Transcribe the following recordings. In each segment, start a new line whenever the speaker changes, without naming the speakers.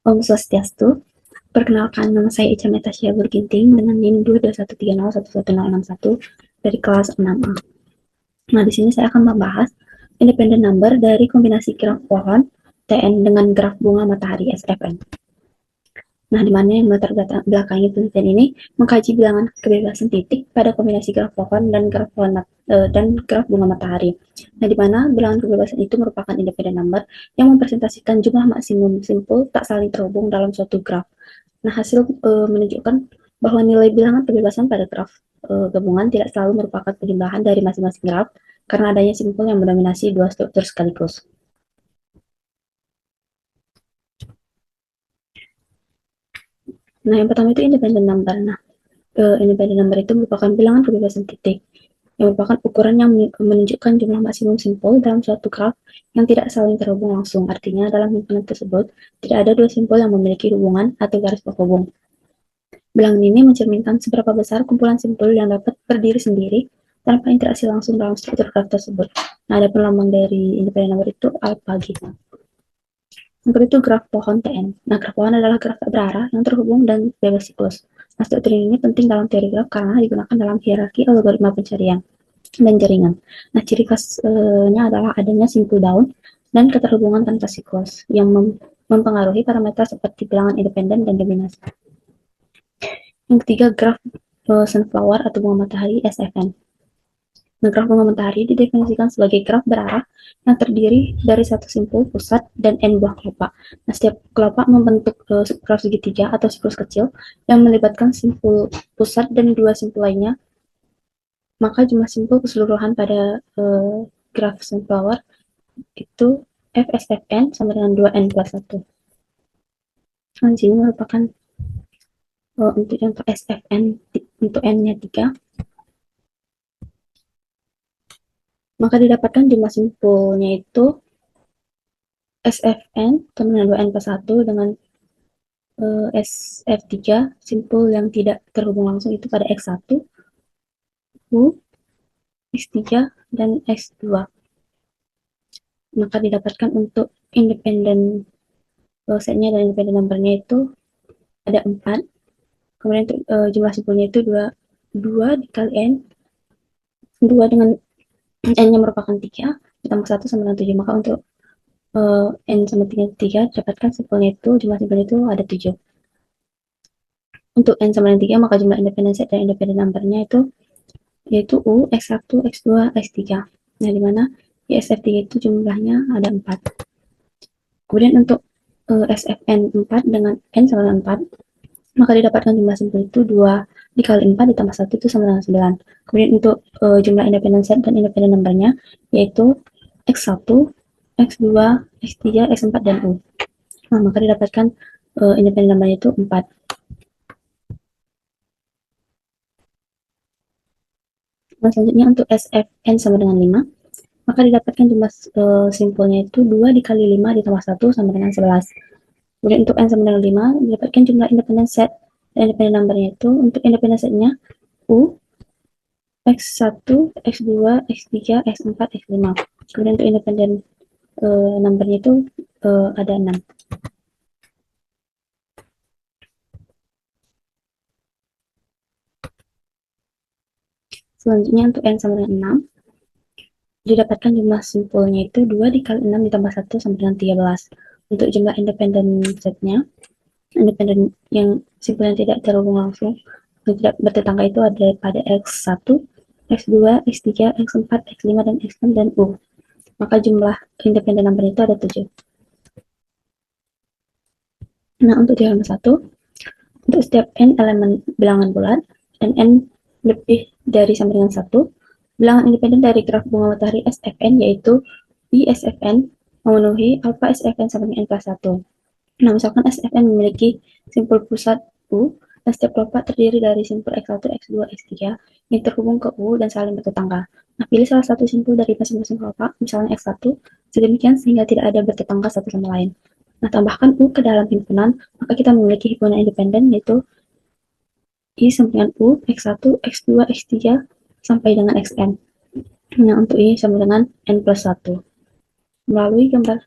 Om Swastiastu. Perkenalkan, nama saya Ica Metasya Burginting dengan NIM 22130111061 dari kelas 6A. Nah, di sini saya akan membahas independent number dari kombinasi graf pohon TN dengan graf bunga matahari SFN. Nah, di mana yang latar belakangi penelitian ini mengkaji bilangan kebebasan titik pada kombinasi graf pohon dan graf bunga matahari. Nah, di mana bilangan kebebasan itu merupakan independent number yang mempresentasikan jumlah maksimum simpul tak saling terhubung dalam suatu graf. Nah, hasil menunjukkan bahwa nilai bilangan kebebasan pada graf gabungan tidak selalu merupakan penjumlahan dari masing-masing graf karena adanya simpul yang mendominasi dua struktur sekaligus. Nah, yang pertama itu independent number. Nah, independent number itu merupakan bilangan kebebasan titik yang merupakan ukuran yang menunjukkan jumlah maksimum simpul dalam suatu graf yang tidak saling terhubung langsung. Artinya, dalam himpunan tersebut tidak ada dua simpul yang memiliki hubungan atau garis penghubung. Bilangan ini mencerminkan seberapa besar kumpulan simpul yang dapat berdiri sendiri tanpa interaksi langsung dalam struktur graf tersebut. Nah, ada lambang dari independent number itu alpha gitu. Yang kedua itu graf pohon TN. Nah, graf pohon adalah graf tak berarah yang terhubung dan bebas siklus. Nah, struktur ini penting dalam teori graf karena digunakan dalam hierarki algoritma pencarian dan jaringan. Nah, ciri khasnya adalah adanya simpul daun dan keterhubungan tanpa siklus yang mempengaruhi parameter seperti bilangan independen dan dominasi. Yang ketiga, graf sunflower atau bunga matahari SFN. Nah, graf bunga matahari didefinisikan sebagai graf berarah yang terdiri dari satu simpul pusat dan n buah kelopak. Nah, setiap kelopak membentuk graf segitiga atau siklus kecil yang melibatkan simpul pusat dan dua simpul lainnya. Maka jumlah simpul keseluruhan pada graf sunflower itu FSFN sama dengan 2n plus 1. Nah, ini merupakan untuk contoh SFN untuk n-nya 3. Maka didapatkan jumlah simpulnya itu SFN sama dengan 2n plus 1 dengan SF3 simpul yang tidak terhubung langsung itu pada X1, U, X3, dan X2. Maka didapatkan untuk independen setnya dan independen numbernya itu ada 4. Kemudian untuk jumlah simpulnya itu 2 dikali N, 2 dengan N-nya merupakan 3, ditambah 1 sama dengan 7. Maka untuk N sama 3 dapatkan simpulnya itu, jumlah simpulnya itu ada 7. Untuk N sama dengan 3, maka jumlah independen set dan independen numbernya itu yaitu U, X1, X2, X3. Nah, di mana SF3 itu jumlahnya ada 4. Kemudian untuk SFN 4 dengan N sama dengan 4, maka didapatkan jumlah simpul itu 2 dikali 4 ditambah 1 itu sama dengan 9. Kemudian untuk jumlah independen set dan independen numbernya yaitu X1, X2, X3, X4, dan U. Nah, maka didapatkan independen numbernya itu 4. Nah, selanjutnya untuk SFN sama dengan 5, maka didapatkan jumlah simpulnya itu 2 dikali 5 ditambah 1 sama dengan 11. Kemudian untuk N sama dengan 5, didapatkan jumlah independen set dan independen numbernya itu untuk independen setnya U, X1, X2, X3, X4, X5. Kemudian untuk independen numbernya itu ada 6. Selanjutnya untuk N sama dengan 6, didapatkan jumlah simpulnya itu 2 dikali 6 ditambah 1 sama dengan 13. Untuk jumlah independen setnya, independen yang simpul yang tidak terhubung langsung, yang tidak bertetangga itu ada pada X1, X2, X3, X4, X5, dan X6, dan U. Maka jumlah independen number itu ada 7. Nah, untuk teorema 1, untuk setiap n elemen bilangan bulat dan n lebih dari sama dengan 1, bilangan independen dari graf bunga matahari SFN yaitu ISFN memenuhi alpha SFN sama dengan n plus 1. Nah, misalkan SFN memiliki simpul pusat U dan setiap kelopak terdiri dari simpul X1, X2, X3 yang terhubung ke U dan saling bertetangga. Nah, pilih salah satu simpul dari masing-masing kelopak, misalnya X1, sedemikian sehingga tidak ada bertetangga satu sama lain. Nah, tambahkan U ke dalam himpunan, maka kita memiliki himpunan independen yaitu I sama dengan U, X1, X2, X3, sampai dengan Xn. Nah, untuk I sama dengan N plus 1. Melalui gambar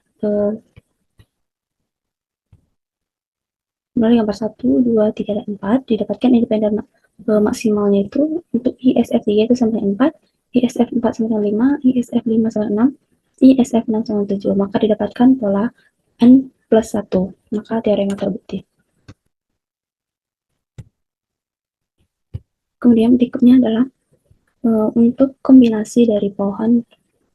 melalui gambar 1, 2, 3, dan 4 didapatkan independen maksimalnya itu untuk ISF 3 itu sampai 4, ISF 4 sampai 5, ISF 5 sampai 6, ISF 6 sampai 7. Maka didapatkan pola N plus 1. Maka teorema terbukti. Kemudian berikutnya adalah untuk kombinasi dari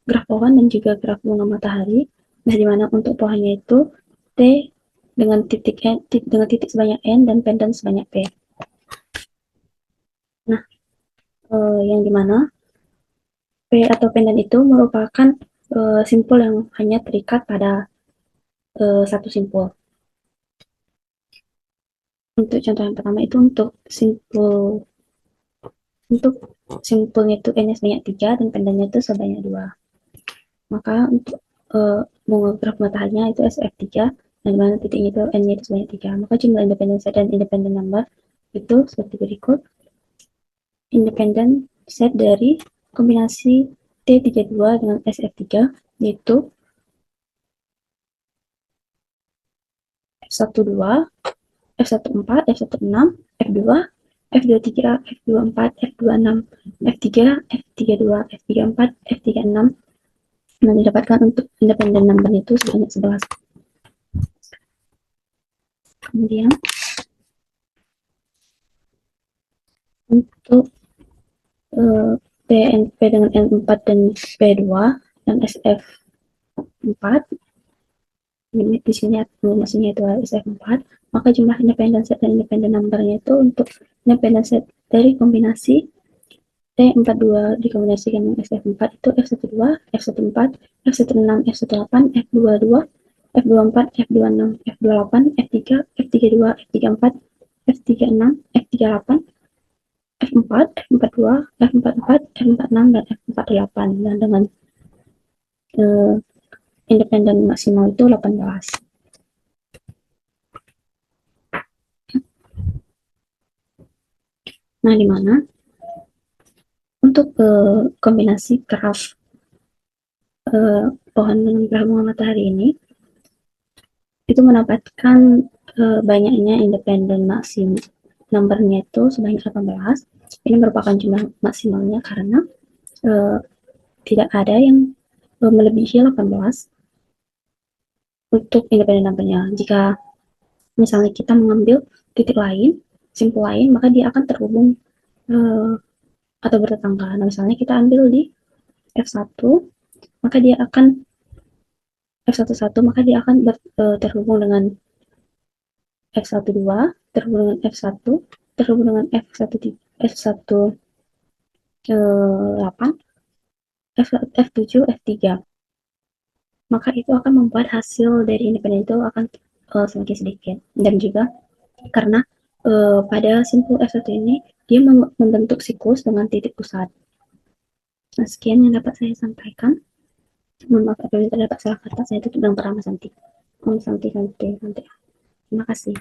graf pohon dan juga graf bunga matahari. Nah, di mana untuk pohonnya itu T dengan titik sebanyak N dan pendan sebanyak P. Nah, yang dimana P atau pendan itu merupakan simpul yang hanya terikat pada satu simpul. Untuk contoh yang pertama itu untuk simpulnya itu N-nya sebanyak 3 dan pendannya itu sebanyak 2. Maka untuk graf mataharinya itu SF3 dan dimana titiknya itu N-nya itu sebanyak 3. Maka jumlah independen set dan independen number itu seperti berikut. Independen set dari kombinasi T32 dengan SF3 yaitu F12, F14, F16, F2, F23, F24, F26, F3, F32, F34, F36 dan didapatkan untuk independen number itu sebanyak 11. Kemudian untuk PNP dengan N4 dan P2 dan SF4 di sini maksudnya itu SF4, maka jumlah independen set dan independen numbernya itu untuk independen set dari kombinasi T42 dikombinasikan dengan SF4 itu F12, F14, F16, F18, F22, F24, F26, F28, F3, F32, F34, F36, F38, F4, F42, F44, F46, dan F48. Dan dengan independen maksimal itu 18. Nah, di mana untuk kombinasi graf pohon dengan graf bunga matahari ini itu mendapatkan banyaknya independen maksimum numbernya itu sebanyak 18. Ini merupakan jumlah maksimalnya karena tidak ada yang melebihi 18 untuk independen numbernya. Jika misalnya kita mengambil titik lain, simpul lain, maka dia akan terhubung atau bertetangga. Nah, misalnya kita ambil di F1, maka dia akan F11, maka dia akan terhubung dengan F12, terhubung dengan F1, terhubung dengan F18, F7, F3. Maka itu akan membuat hasil dari independen itu akan semakin sedikit. Dan juga karena pada simpul F1 ini dia membentuk siklus dengan titik pusat. Nah, sekian yang dapat saya sampaikan. Mohon maaf apabila terdapat salah kata. Saya tutup dengan pertama Santi. Om Santi Santi Santi. Terima kasih.